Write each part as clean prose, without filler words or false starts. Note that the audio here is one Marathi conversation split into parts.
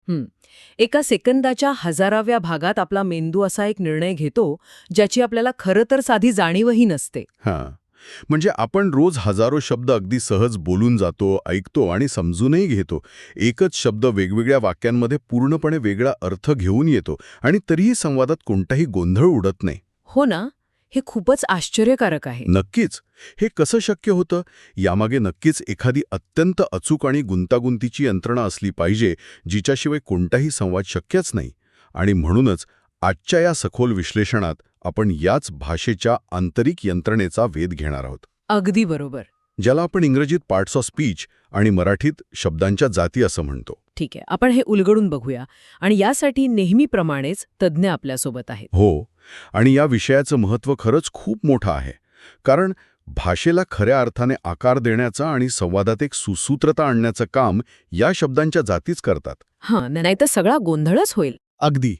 हं. एका सेकंदाच्या हजाराव्या भागात आपला मेंदू असा एक निर्णय घेतो ज्याची आपल्याला खरं तर साधी जाणीवही नसते. हां. म्हणजे आपण रोज हजारो शब्द अगदी सहज बोलून जातो, ऐकतो आणि समजूनही घेतो. एकच शब्द वेगवेगळ्या वाक्यांमध्ये पूर्णपणे वेगळा अर्थ घेऊन येतो आणि तरीही संवादात कोणताही गोंधळ उडत नाही. हो ना? हे खूपच आश्चर्यकारक आहे. नक्कीच. हे कसं शक्य होतं? यामागे नक्कीच एखादी अत्यंत अचूक आणि गुंतागुंतीची यंत्रणा असली पाहिजे, जिच्याशिवाय कोणताही संवाद शक्यच नाही. आणि म्हणूनच आजच्या या सखोल विश्लेषणात आपण याच भाषेच्या आंतरिक यंत्रणेचा वेध घेणार आहोत, अगदी बरोबर. ज्याला आपण इंग्रजीत पार्ट्स ऑफ स्पीच आणि मराठीत शब्दांच्या जाती असं म्हणतो. ठीक आहे, आपण हे उलगडून बघूया. आणि यासाठी नेहमीप्रमाणेच तज्ज्ञ आपल्यासोबत आहेत. हो, आणि या विषयाचं महत्त्व खरंच खूप मोठं आहे. कारण भाषेला खऱ्या अर्थाने आकार देण्याचं आणि संवादात एक सुसूत्रता आणण्याचं काम या शब्दांच्या जातीच करतात. हां, नाहीतर सगळा गोंधळच होईल. अगदी.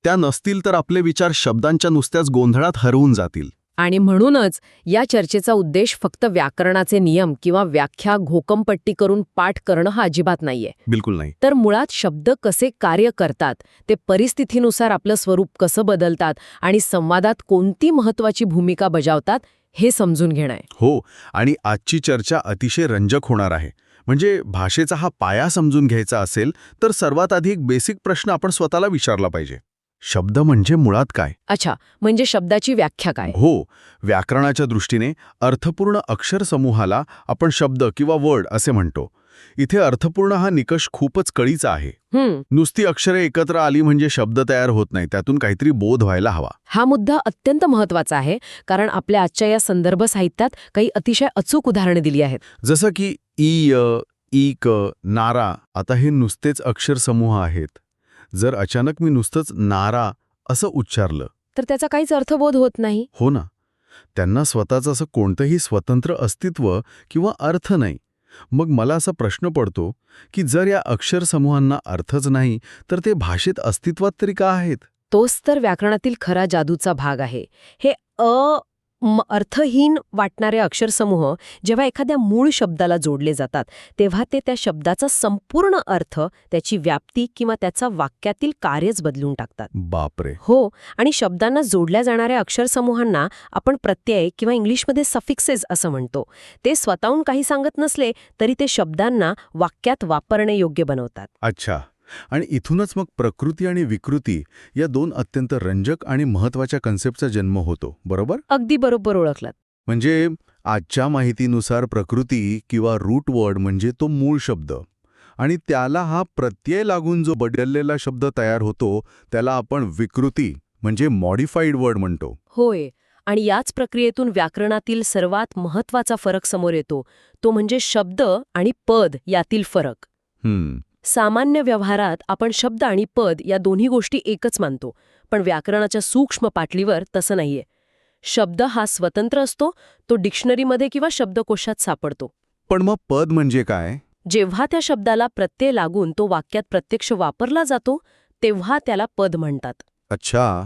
त्या नसतील तर आपले विचार शब्दांच्या नुसत्याच गोंधळात हरवून जातील. आणि म्हणूनच या चर्चेचा उद्देश फक्त व्याकरणाचे नियम किंवा व्याख्या घोकमपट्टी करून पाठ करणं हा अजिबात नाहीये. बिलकुल नाही. तर मुळात शब्द कसे कार्य करतात, ते परिस्थितीनुसार आपलं स्वरूप कसं बदलतात आणि संवादात कोणती महत्त्वाची भूमिका बजावतात हे समजून घेणं आहे. हो, आणि आजची चर्चा अतिशय रंजक होणार आहे. म्हणजे भाषेचा हा पाया समजून घ्यायचा असेल तर सर्वात आधी एक बेसिक प्रश्न आपण स्वतःला विचारला पाहिजे. शब्द म्हणजे मुळात काय? अच्छा, म्हणजे शब्दाची व्याख्या काय? हो, व्याकरणाच्या दृष्टीने अर्थपूर्ण अक्षर समूहाला आपण शब्द किंवा वर्ड असे म्हणतो. इथे अर्थपूर्ण हा निकष खूपच कळीचा आहे. नुसती अक्षरे एकत्र आली म्हणजे शब्द तयार होत नाही, त्यातून काहीतरी बोध व्हायला हवा. हा मुद्दा अत्यंत महत्वाचा आहे, कारण आपल्या आजच्या या संदर्भ साहित्यात काही अतिशय अचूक उदाहरणे दिली आहेत. जसं की ईय, ईक, नारा. आता हे नुसतेच अक्षर समूह आहेत. जर अचानक मी नुसतंच नारा असं उच्चारलं तर त्याचा काहीच अर्थबोध होत नाही. हो ना, त्यांना स्वतःचं असं कोणतंही स्वतंत्र अस्तित्व किंवा अर्थ नाही. मग मला असा प्रश्न पडतो की जर या अक्षर समूहांना अर्थच नाही तर ते भाषेत अस्तित्वात तरी का आहेत? तोच तर व्याकरणातील खरा जादूचा भाग आहे. हे अर्थहीन वाटणारे अक्षरसमूह जेव्हा एखाद्या मूळ शब्दाला जोडले जातात तेव्हा ते त्या शब्दाचा संपूर्ण अर्थ, त्याची व्याप्ती किंवा त्याचा वाक्यातील कार्यच बदलून टाकतात. बापरे. हो, आणि शब्दांना जोडल्या जाणाऱ्या अक्षरसमूहांना आपण प्रत्यय किंवा इंग्लिशमध्ये सफिक्सेस असं म्हणतो. ते स्वतःहून काही सांगत नसले तरी ते शब्दांना वाक्यात वापरणे योग्य बनवतात. अच्छा. आणि इथूनच मग प्रकृती आणि विकृती या दोन अत्यंत रंजक आणि महत्त्वाच्या कन्सेप्टचा जन्म होतो, बरोबर? अगदी बरोबर ओळखलात. म्हणजे आजच्या माहितीनुसार प्रकृती किंवा रूट वर्ड म्हणजे तो मूळ शब्द, आणि त्याला हा प्रत्यय लागून जो बदललेला शब्द तयार होतो त्याला आपण विकृती म्हणजे मॉडिफाईड वर्ड म्हणतो. होय, आणि याच प्रक्रियेतून व्याकरणातील सर्वात महत्त्वाचा फरक समोर येतो, तो म्हणजे शब्द आणि पद यातील फरक. सामान्य व्यवहारात आपण शब्द आणि पद या दोन्ही गोष्टी एकच मानतो, पण व्याकरणाच्या सूक्ष्म पातळीवर तसं नाहीये. शब्द हा स्वतंत्र असतो, तो डिक्शनरीमध्ये किंवा शब्दकोशात सापडतो. पण मग पद म्हणजे काय? जेव्हा त्या शब्दाला प्रत्यय लागून तो वाक्यात प्रत्यक्ष वापरला जातो तेव्हा त्याला पद म्हणतात. अच्छा,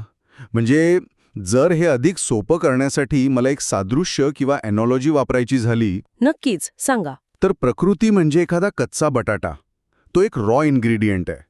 म्हणजे जर हे अधिक सोपं करण्यासाठी मला एक सादृश्य किंवा एनॉलॉजी वापरायची झाली. नक्कीच, सांगा. तर प्रकृती म्हणजे एखादा कच्चा बटाटा. तो एक रॉ इन्ग्रेडियंट आहे.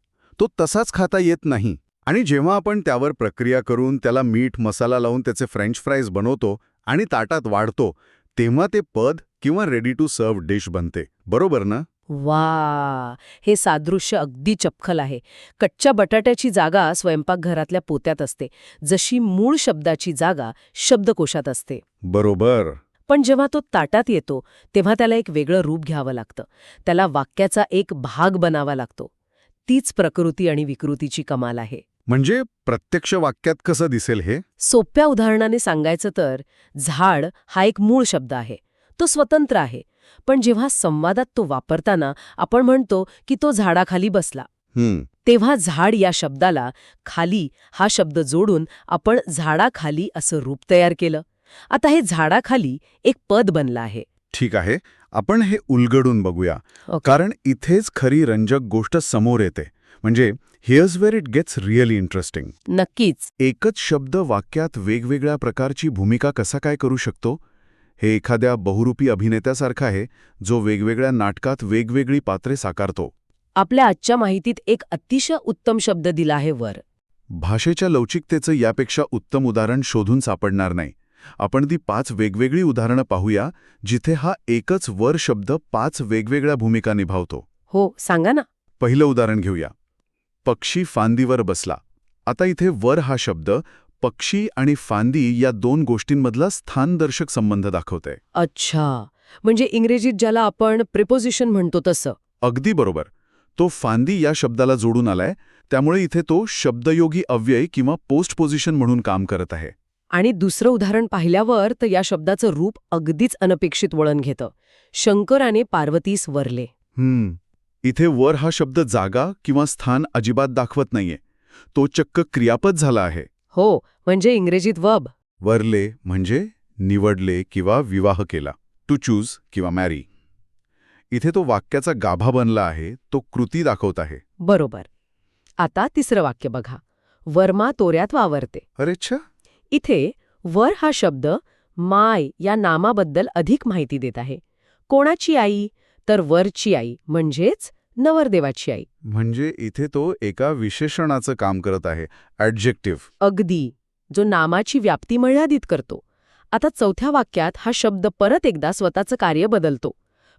तो तसाच खाता येत नाही. आणि जेव्हा आपण त्यावर प्रक्रिया करून त्याला मीठ मसाला लावून त्याचे फ्रेंच फ्राईज बनवतो आणि ताटात वाढतो तेव्हा ते पद किंवा रेडी टू सर्व्ह डिश बनते, बरोबर ना? वा, हे सादृश्य अगदी चपखल आहे. कच्च्या बटाट्याची जागा स्वयंपाकघरातल्या पोत्यात असते, जशी मूळ शब्दाची जागा शब्दकोशात असते. बरोबर. पण जेव्हा तो ताटात येतो तेव्हा त्याला एक वेगळं रूप घ्यावं लागतं. त्याला वाक्याचा एक भाग बनावा लागतो. तीच प्रकृती आणि विकृतीची कमाल आहे. म्हणजे प्रत्यक्ष वाक्यात कसं दिसेल हे? सोप्या उदाहरणाने सांगायचं तर झाड हा एक मूळ शब्द आहे. तो स्वतंत्र आहे, पण जेव्हा संवादात तो वापरताना आपण म्हणतो की तो झाडाखाली बसला, तेव्हा झाड या शब्दाला खाली हा शब्द जोडून आपण झाडाखाली असं रूप तयार केलं. आता हे झाडाखाली एक पद बनलं आहे. ठीक आहे, आपण हे उलगडून बघूया. कारण इथेच खरी रंजक गोष्ट समोर येते. म्हणजे here's where it gets really interesting. नक्कीच. एकच शब्द वाक्यात वेगवेगळ्या प्रकारची भूमिका कसा काय करू शकतो? हे एखाद्या बहुरूपी अभिनेत्यासारखं आहे जो वेगवेगळ्या नाटकात वेगवेगळी पात्रे साकारतो. आपल्या आजच्या माहितीत एक अतिशय उत्तम शब्द दिला आहे वर. भाषेच्या लवचिकतेचं यापेक्षा उत्तम उदाहरण शोधून सापडणार नाही. आपण ती 5 वेगवेगळी उदाहरणं पाहूया जिथे हा एकच वर शब्द 5 वेगवेगळ्या भूमिका निभावतो. हो, सांगा ना. पहिलं उदाहरण घेऊया. पक्षी फांदीवर बसला. आता इथे वर हा शब्द पक्षी आणि फांदी या 2 गोष्टींमधला स्थानदर्शक संबंध दाखवतोय. अच्छा, म्हणजे इंग्रजीत ज्याला आपण प्रिपोजिशन म्हणतो तसं. अगदी बरोबर. तो फांदी या शब्दाला जोडून आलाय, त्यामुळे इथे तो शब्दयोगी अव्यय किंवा पोस्ट पोझिशन म्हणून काम करत आहे. आणि दुसरं उदाहरण पाहिल्यावर तर या शब्दाचं रूप अगदीच अनपेक्षित वळण घेतं. शंकराने पार्वतीस वरले. इथे वर हा शब्द जागा किंवा स्थान अजिबात दाखवत नाहीये. तो चक्क क्रियापद झाला आहे. हो, म्हणजे इंग्रजीत वर्ब. वरले म्हणजे निवडले किंवा विवाह केला. टू चूज किंवा मॅरी. इथे तो वाक्याचा गाभा बनला आहे, तो कृती दाखवत आहे. बरोबर. आता तिसरं वाक्य बघा. वर्मा तोऱ्यात वावरते. अरे छा. इथे वर हा शब्द माय या नामाबद्दल अधिक माहिती देत आहे. कोणाची आई? तर वरची आई, म्हणजेच नवरदेवाची आई. म्हणजे इथे तो एका विशेषणाचं काम करत आहे, ॲडजेक्टिव्ह. अगदी, जो नामाची व्याप्ती मर्यादित करतो. आता चौथ्या वाक्यात हा शब्द परत एकदा स्वतःचं कार्य बदलतो.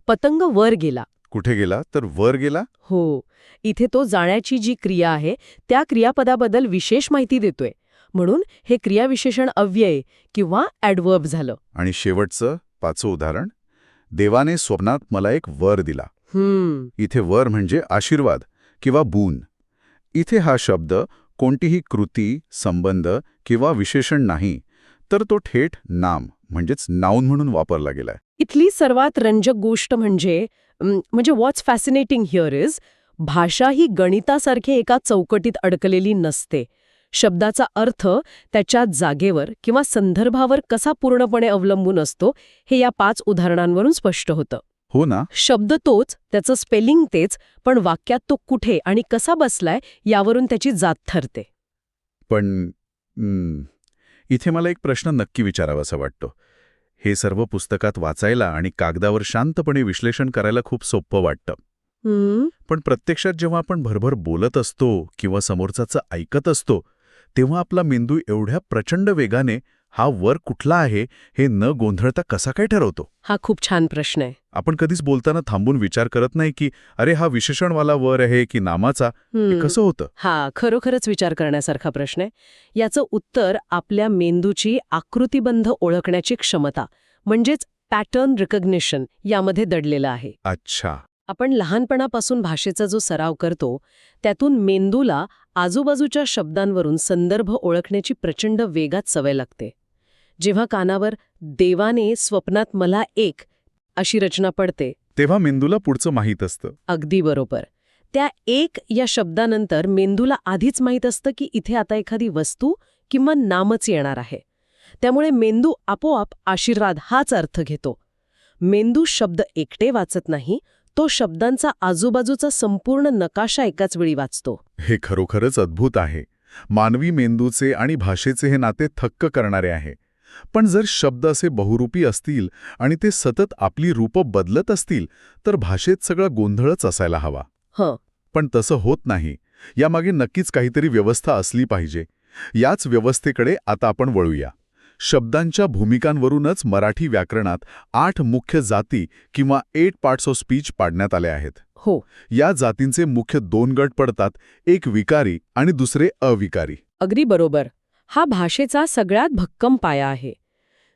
पतंग वर गेला. कुठे गेला? तर वर गेला. हो, इथे तो जाण्याची जी क्रिया आहे त्या क्रियापदाबद्दल विशेष माहिती देतोय. म्हणून हे क्रियाविशेषण अव्यय किंवा ॲडवर्ब झालं. आणि शेवटचं 5वं उदाहरण. देवाने स्वप्नात मला एक वर दिला. इथे वर म्हणजे आशीर्वाद किंवा बून. इथे हा शब्द कोणतीही कृती, संबंध किंवा विशेषण नाही, तर तो थेट नाम म्हणजेच नाऊन म्हणून वापरला गेलाय. इथली सर्वात रंजक गोष्ट म्हणजे व्हॉट्स फॅसिनेटिंग हिअर इज, भाषा ही गणितासारखे एका चौकटीत अडकलेली नसते. शब्दाचा अर्थ त्याच्या जागेवर किंवा संदर्भावर कसा पूर्णपणे अवलंबून असतो हे या 5 उदाहरणांवरून स्पष्ट होतं. हो ना. शब्द तोच, त्याचं स्पेलिंग तेच, पण वाक्यात तो कुठे आणि कसा बसलाय यावरून त्याची जात ठरते. पण इथे मला एक प्रश्न नक्की विचारावासा वाटतो. हे सर्व पुस्तकात वाचायला आणि कागदावर शांतपणे विश्लेषण करायला खूप सोपं वाटतं. पण प्रत्यक्षात जेव्हा आपण भरभर बोलत असतो किंवा समोरच्याचं ऐकत असतो, तेव्हा आपला मेंदू एवढ्या प्रचंड वेगाने हा वर कुठला आहे हे न गोंधळता कसा काय ठरवतो? हा खूप छान प्रश्न आहे. आपण कधीच बोलताना थांबून विचार करत नाही की अरे हा विशेषणवाला वर आहे की नामाचा. हे कसं होतं? हा खरोखरच विचार करण्यासारखा प्रश्न आहे. याचं उत्तर आपल्या मेंदूची आकृतिबंध ओळखण्याची क्षमता म्हणजेच पॅटर्न रिकग्निशन यामध्ये दडलेलं आहे. अच्छा. आपण लहानपणापासून भाषेचा जो सराव करतो त्यातून मेंदूला आजूबाजूच्या शब्दांवरून संदर्भ ओळखण्याची प्रचंड वेगात सवय लागते. जेव्हा कानावर देवाने स्वप्नात मला एक अशी रचना पडते तेव्हा मेंदूला पुढचं माहीत असतं. अगदी बरोबर. त्या एक या शब्दानंतर मेंदूला आधीच माहीत असतं की इथे आता एखादी वस्तू किंवा नामच येणार आहे. त्यामुळे मेंदू आपोआप आशीर्वाद हाच अर्थ घेतो. मेंदू शब्द एकटे वाचत नाही, तो शब्दांचा आजूबाजूचा संपूर्ण नकाशा एकाच वेळी वाचतो. हे खरोखरच अद्भुत आहे. मानवी मेंदूचे आणि भाषेचे हे नाते थक्क करणारे आहे. पण जर शब्द असे बहुरूपी असतील आणि ते सतत आपली रूपं बदलत असतील तर भाषेत सगळा गोंधळच असायला हवा. पण तसं होत नाही. यामागे नक्कीच काहीतरी व्यवस्था असली पाहिजे. याच व्यवस्थेकडे आता आपण वळूया. शब्दांच्या भूमिकांवरूनच मराठी व्याकरणात 8 मुख्य जाती किंवा 8 पार्ट्स ऑफ स्पीच पाडण्यात आले आहेत. हो. या जातींचे मुख्य 2 गट पडतात, एक विकारी आणि दुसरे अविकारी. अगदी बरोबर. हा भाषेचा सगळ्यात भक्कम पाया आहे.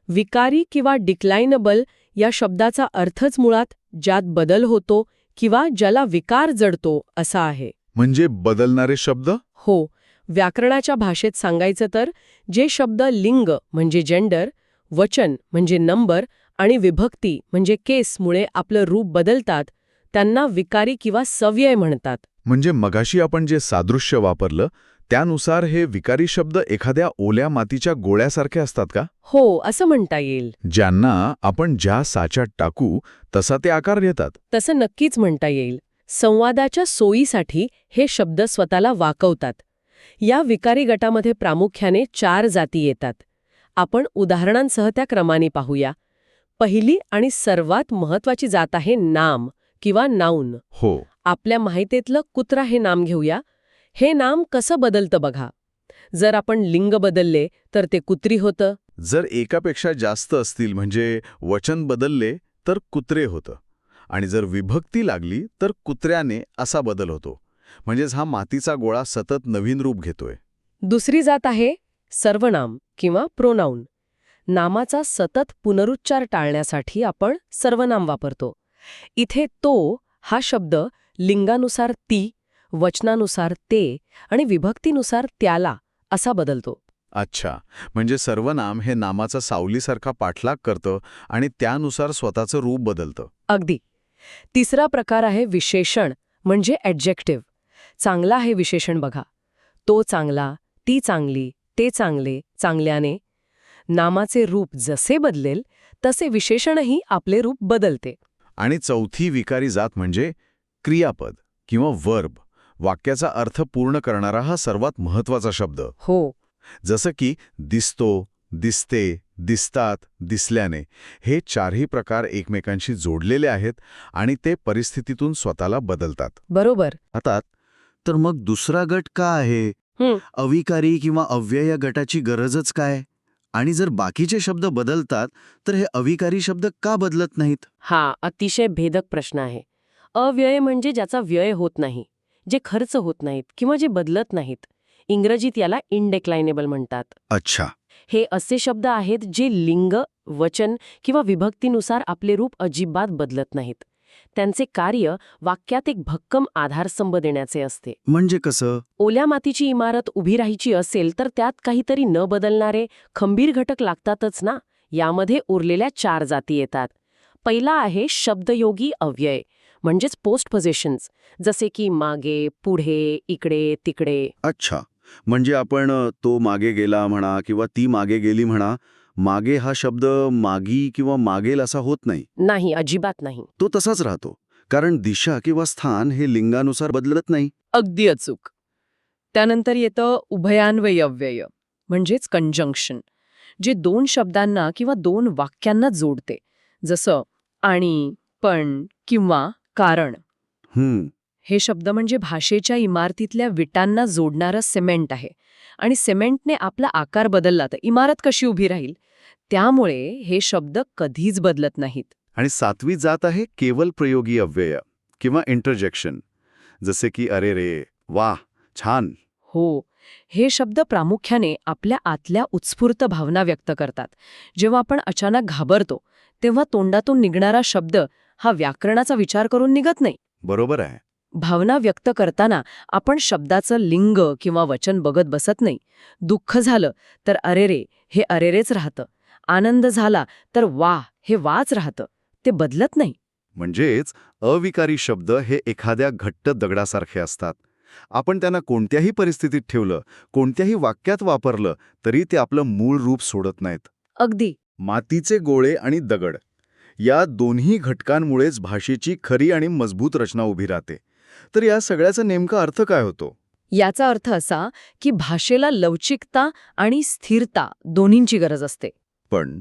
विकारी किंवा डिक्लाइनेबल या शब्दाचा अर्थच मुळात ज्यात बदल होतो किंवा ज्याला विकार जडतो असा आहे. म्हणजे बदलणारे शब्द? हो. व्याकरणाच्या भाषेत सांगायचं तर जे शब्द लिंग म्हणजे जेंडर, वचन म्हणजे नंबर आणि विभक्ती म्हणजे केसमुळे आपलं रूप बदलतात त्यांना विकारी किंवा सव्यय म्हणतात. म्हणजे मगाशी आपण जे सादृश्य वापरलं त्यानुसार हे विकारी शब्द एखाद्या ओल्या मातीच्या गोळ्यासारखे असतात का? हो, असं म्हणता येईल. ज्यांना आपण ज्या साच्यात टाकू तसा ते आकार घेतात. तसं नक्कीच म्हणता येईल. संवादाच्या सोयीसाठी हे शब्द स्वतःला वाकवतात. या विकारी गटामध्ये प्रामुख्याने 4 जाती येतात. आपण उदाहरणांसह त्या क्रमाने पाहूया. पहिली आणि सर्वात महत्वाची जात आहे नाम किंवा नाऊन. हो. आपल्या माहितीतलं कुत्रा हे नाम घेऊया. हे नाम कसं बदलतं बघा. जर आपण लिंग बदलले तर ते कुत्री होतं. जर एकापेक्षा जास्त असतील म्हणजे वचन बदलले तर कुत्रे होतं. आणि जर विभक्ती लागली तर कुत्र्याने असा बदल होतो. म्हणजेच हा मातीचा गोळा सतत नवीन रूप घेतोय. दुसरी जात आहे सर्वनाम किंवा प्रोनाऊन. नामाचा सतत पुनरुच्चार टाळण्यासाठी आपण सर्वनाम वापरतो. इथे तो हा शब्द लिंगानुसार ती, वचनानुसार ते आणि विभक्तीनुसार त्याला असा बदलतो. अच्छा, म्हणजे सर्वनाम हे नामाचा सावलीसारखा पाठलाग करतं आणि त्यानुसार स्वतःचं रूप बदलतं. अगदी. तिसरा प्रकार आहे विशेषण म्हणजे ॲडजेक्टिव्ह. चांगला हे विशेषण बघा. तो चांगला, ती चांगली, ते चांगले, चांगल्याने. नामाचे रूप जसे बदलेल तसे विशेषणही आपले रूप बदलते. आणि चौथी विकारी जात म्हणजे क्रियापद किंवा वर्ब. वाक्याचा अर्थ पूर्ण करणारा हा सर्वात महत्वाचा शब्द. हो. जसं की दिसतो, दिसते, दिसतात, दिसल्याने. हे चारही प्रकार एकमेकांशी जोडलेले आहेत आणि ते परिस्थितीतून स्वतःला बदलतात. बरोबर. आता तर मग दुसरा गट का आहे? अविकारी किंवा अव्यय गटाची गरजच काय? आणि जर बाकीचे शब्द बदलतात तर हे अविकारी शब्द का बदलत नाहीत? हा अतिशय भेदक प्रश्न आहे. अव्यय म्हणजे ज्याचा व्यय होत नाही, जे खर्च होत नाहीत किंवा जे बदलत नाहीत. इंग्रजीत याला इनडेक्लाइनेबल म्हणतात. अच्छा. हे असे शब्द आहेत जे लिंग, वचन किंवा विभक्तीनुसार आपले रूप अजिबात बदलत नाहीत. त्यांचे कार्य वाक्यात एक भक्कम आधारस्तंभ देण्याचे असते. म्हणजे कसं? ओल्या मातीची इमारत उभी राहायची असेल तर त्यात काहीतरी न बदलणारे खंबीर घटक लागतातच ना. यामध्ये उरलेल्या 4 जाती येतात. पहिला आहे शब्दयोगी अव्यय म्हणजेच पोस्ट पोझिशन्स, जसे की मागे, पुढे, इकडे, तिकडे. अच्छा, म्हणजे आपण तो मागे गेला म्हणा किंवा ती मागे गेली म्हणा, मागे हा शब्द मागी किंवा मागेल असा होत नाही. नाही, अजिबात नाही. तो तसाच राहतो, कारण दिशा किंवा स्थान हे लिंगानुसार बदलत नाही. अगदी अचूक. त्यानंतर येतं उभयान्वयी अव्यय म्हणजेच कंजंक्शन, जे 2 शब्दांना किंवा 2 वाक्यांना जोडते, जसं आणि, पण किंवा कारण. हे शब्द म्हणजे भाषेच्या इमारतीतल्या विटांना जोडणारं सिमेंट आहे. आणि सिमेंटने आपला आकार बदलला तर इमारत कशी उभी राहील? त्यामुळे हे शब्द कधीच बदलत नाहीत. आणि 7वी जात आहे केवल प्रयोगी अव्यय किंवा इंटरजेक्शन, जसे की अरे रे, वाह, छान. हो, हे शब्द प्रामुख्याने आपल्या आतल्या उत्स्फूर्त भावना व्यक्त करतात. जेव्हा आपण अचानक घाबरतो तेव्हा तोंडातून निघणारा शब्द हा व्याकरणाचा विचार करून निघत नाही. बरोबर आहे. भावना व्यक्त करताना आपण शब्दाचं लिंग किंवा वचन बघत बसत नाही. दुःख झालं तर अरे रे हे अरेरेच राहतं. आनंद झाला तर वाह हे वाच राहतं. ते बदलत नाही. म्हणजेच अविकारी शब्द हे एखाद्या घट्ट दगडासारखे असतात. आपण त्यांना कोणत्याही परिस्थितीत ठेवलं, कोणत्याही वाक्यात वापरलं तरी ते आपलं मूळ रूप सोडत नाहीत. अगदी. मातीचे गोळे आणि दगड या दोन्ही घटकांमुळेच भाषेची खरी आणि मजबूत रचना उभी राहते. तर या सगळ्याचा नेमका अर्थ काय होतो? याचा अर्थ असा की भाषेला लवचिकता आणि स्थिरता दोन्हींची गरज असते. पण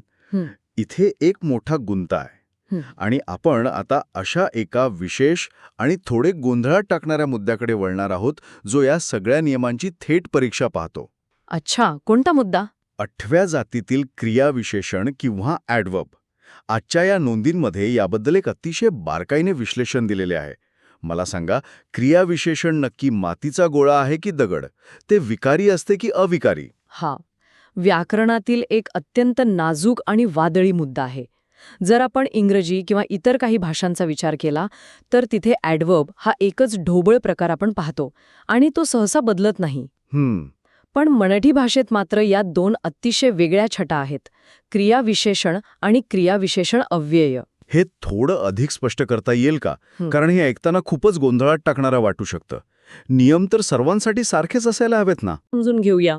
इथे एक मोठा गुंता आहे. आणि आपण आता अशा एका विशेष आणि थोडे गोंधळात टाकणाऱ्या मुद्द्याकडे वळणार आहोत, जो या सगळ्या नियमांची थेट परीक्षा पाहतो. अच्छा, कोणता मुद्दा? 8व्या जातीतील क्रियाविशेषण किंवा ॲडवर्ब. आजच्या या नोंदींमध्ये याबद्दल एक अतिशय बारकाईने विश्लेषण दिलेले आहे. मला सांगा, क्रियाविशेषण नक्की मातीचा गोळा आहे की दगड? ते विकारी असते की अविकारी? हा व्याकरणातील एक अत्यंत नाजूक आणि वादळी मुद्दा आहे. जर आपण इंग्रजी किंवा इतर काही भाषांचा विचार केला तर तिथे ॲडवर्ब हा एकच ढोबळ प्रकार आपण पाहतो आणि तो सहसा बदलत नाही. पण मराठी भाषेत मात्र या 2 अतिशय वेगळ्या छटा आहेत, क्रियाविशेषण आणि क्रियाविशेषण अव्यय. हे थोडं अधिक स्पष्ट करता येईल का? कारण हे ऐकताना खूपच गोंधळात टाकणारं वाटू शकतं. नियम तर सर्वांसाठी सारखेच असायला हवेत ना? समजून घेऊया.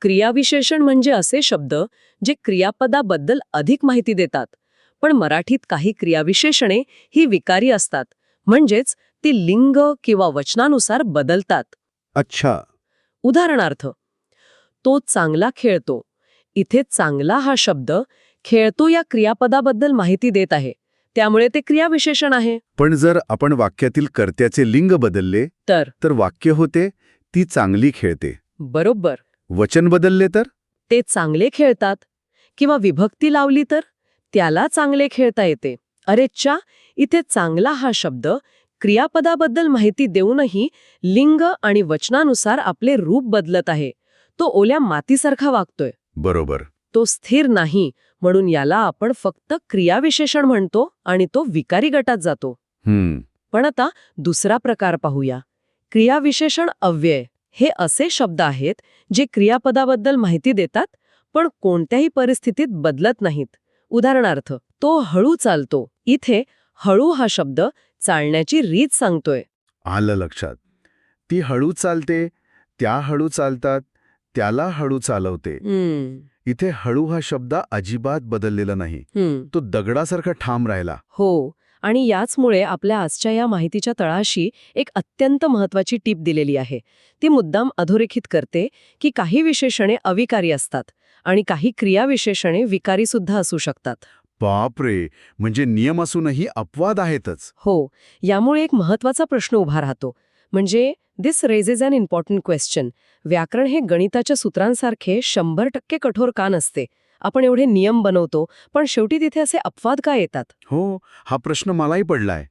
क्रियाविशेषण म्हणजे असे शब्द जे क्रियापदाबद्दल अधिक माहिती देतात. पण मराठीत काही क्रियाविशेषणे ही विकारी असतात, म्हणजेच ती लिंग किंवा वचनानुसार बदलतात. अच्छा. उदाहरणार्थ, तो चांगला खेळतो. इथे चांगला हा शब्द खेळतो या क्रियापदाबद्दल माहिती देत आहे, त्यामुळे ते क्रियाविशेषण आहे. पण जर आपण वाक्यातील कर्त्याचे लिंग बदलले तर वाक्य होते ती चांगली खेळते. बरोबर. वचन बदलले तर ते चांगले खेळतात. किंवा विभक्ती लावली तर त्याला चांगले खेळता येते. अरे च्या, इथे चांगला हा शब्द क्रियापदाबद्दल माहिती देऊनही लिंग आणि वचनानुसार आपले रूप बदलत आहे. तो ओल्या मातीसारखा वागतोय. बरोबर. तो स्थिर नाही, म्हणून याला आपण फक्त क्रियाविशेषण म्हणतो आणि तो विकारी गटात जातो. पण आता दुसरा प्रकार पाहूया. क्रियाविशेषण अव्यय हे असे शब्द आहेत जे क्रियापदाबद्दल माहिती देतात पण कोणत्याही परिस्थितीत बदलत नाहीत. उदाहरणार्थ, तो हळू चालतो. इथे हळू हा शब्द चालण्याची रीत सांगतोय. आलं लक्षात. ती हळू चालते, त्या हळू चालतात, त्याला हळू चालवते. इथे हळू हा शब्द अजिबात बदललेला नाही. तो दगडासारखा ठाम राहिला. हो, आणि याचमुळे आपल्या आजच्या या माहितीच्या तळाशी एक अत्यंत महत्वाची टीप दिलेली आहे. ती मुद्दाम अधोरेखित करते की काही विशेषणे अविकारी असतात आणि काही क्रियाविशेषणे विकारी सुद्धा असू शकतात. बापरे, म्हणजे नियम असूनही अपवाद आहेतच. हो, यामुळे एक महत्वाचा प्रश्न उभा राहतो. म्हणजे दिस रेजेस अन इम्पॉर्टंट क्वेश्चन. व्याकरण हे गणिताच्या सूत्रांसारखे 100% कठोर का नसते? आपण एवढे नियम बनवतो, पण शेवटी तिथे असे अपवाद का येतात? हो, हा प्रश्न मलाही पडलाय.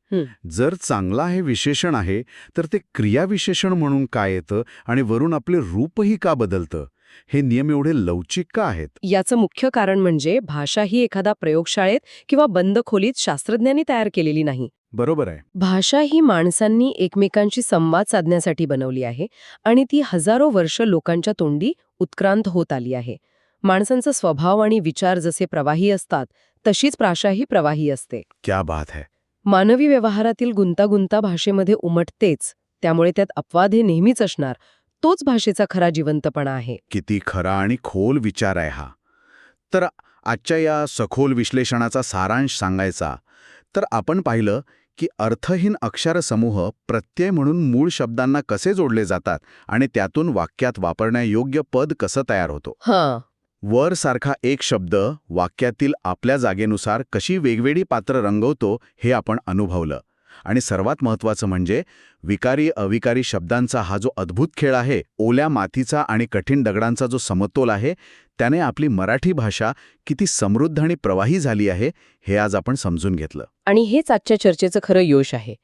जर चांगला हे विशेषण आहे तर ते क्रियाविशेषण म्हणून का येतं आणि वरून आपले रूपही का बदलतं? हे नियम एवढे लवचिक का आहेत? याचं मुख्य कारण म्हणजे भाषा ही एखादा प्रयोगशाळेत किंवा बंद खोलीत शास्त्रज्ञांनी तयार केलेली नाही. बरोबर आहे. भाषा ही माणसांनी एकमेकांशी संवाद साधण्यासाठी बनवली आहे आणि ती हजारो वर्ष लोकांच्या तोंडी उत्क्रांत होत आली आहे. माणसांचा स्वभाव आणि विचार जसे प्रवाही असतात तशीच भाषाही प्रवाही असते. क्या बात है. मानवी व्यवहारातील गुंतागुंता भाषेमध्ये उमटतेच, त्यामुळे त्यात अपवाद हे नेहमीच असणार. तोच भाषेचा खरा जिवंतपणा आहे. किती खरा आणि खोल विचार आहे हा. तर आजच्या या सखोल विश्लेषणाचा सारांश सांगायचा तर आपण पाहिलं की अर्थहीन अक्षरसमूह प्रत्यय म्हणून मूळ शब्दांना कसे जोडले जातात आणि त्यातून वाक्यात वापरण्यायोग्य पद कसं तयार होतो. वर सारखा एक शब्द वाक्यातील आपल्या जागेनुसार कशी वेगवेगळी पात्र रंगवतो हे आपण अनुभवलं. आणि सर्वात महत्त्वाचं म्हणजे विकारी अविकारी शब्दांचा हा जो अद्भुत खेळ आहे, ओल्या मातीचा आणि कठीण दगडांचा जो समतोल आहे, त्याने आपली मराठी भाषा किती समृद्ध आणि प्रवाही झाली आहे हे आज आपण समजून घेतलं. आणि हेच आजच्या चर्चेचं खरं यश आहे.